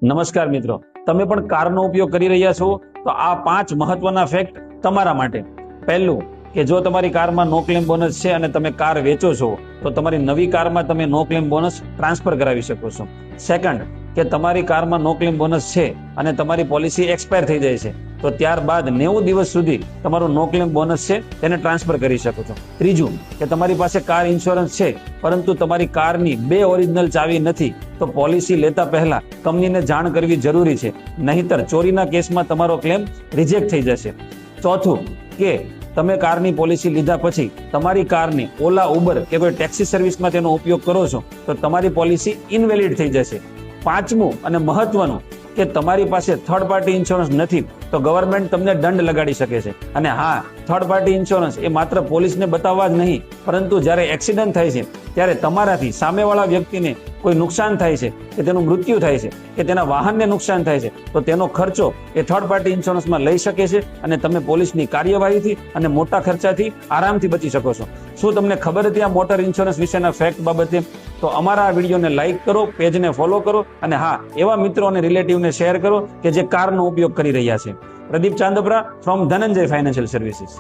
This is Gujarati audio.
નમસ્કાર મિત્રો, તમે પણ કારનો ઉપયોગ કરી રહ્યા છો તો આ 5 મહત્વના ફેક્ટ તમારા માટે. પહેલું કે જો તમારી કારમાં નો ક્લેમ બોનસ છે અને તમે કાર વેચો છો તો તમારી નવી કારમાં તમે નો ક્લેમ બોનસ ટ્રાન્સફર કરાવી શકો છો. સેકન્ડ કે તમારી કારમાં નો ક્લેમ બોનસ છે અને તમારી પોલિસી એક્સપાયર થઈ જાય છે તો ત્યારબાદ 90 દિવસ સુધી તમારું નો ક્લેમ બોનસ છે તેને ટ્રાન્સફર કરી શકો છો. ત્રીજું કે તમારી પાસે કાર ઇન્સ્યોરન્સ છે પરંતુ તમારી કારની 2 ઓરિજિનલ ચાવી નથી તો પોલિસી લેતા પહેલા કંપનીને જાણ કરવી જરૂરી છે, નહીતર ચોરીના કેસમાં તમારો ક્લેમ રિજેક્ટ થઈ જશે. ચોથું કે તમે કારની પોલિસી લીધા પછી તમારી કારની ઓલા, ઉબર કે કોઈ ટેક્સી સર્વિસમાં તેનો ઉપયોગ કરો છો તો તમારી પોલિસી ઇનવેલિડ થઈ જશે. પાંચમું અને મહત્વનું કે તમારી પાસે થર્ડ પાર્ટી ઇન્સ્યોરન્સ નથી તો ગવર્મેન્ટ તમને દંડ લગાડી શકે છે. અને હા, થર્ડ પાર્ટી ઇન્સ્યોરન્સ એ માત્ર પોલીસને બતાવવા જ નહીં, પરંતુ જ્યારે એક્સિડન્ટ થાય છે ત્યારે તમારાથી સામેવાળા વ્યક્તિને કોઈ નુકસાન થાય છે કે તેનું મૃત્યુ થાય છે કે તેના વાહનને નુકસાન થાય છે તો તેનો ખર્ચો એ થર્ડ પાર્ટી ઇન્સ્યોરન્સમાં લઈ શકે છે અને તમે પોલીસની કાર્યવાહીથી અને મોટા ખર્ચાથી આરામથી બચી શકો છો. શું તમને ખબર હતી આ મોટર ઇન્સ્યોરન્સ વિશેના ફેક્ટ બાબતે? તો અમારા આ વિડીયોને લાઈક કરો, પેજને ફોલો કરો અને હા, એવા મિત્રો અને રિલેટિવને શેર કરો કે જે કારનો ઉપયોગ કરી રહ્યા છે. Pradeep Chandpara from Dhananjay financial services.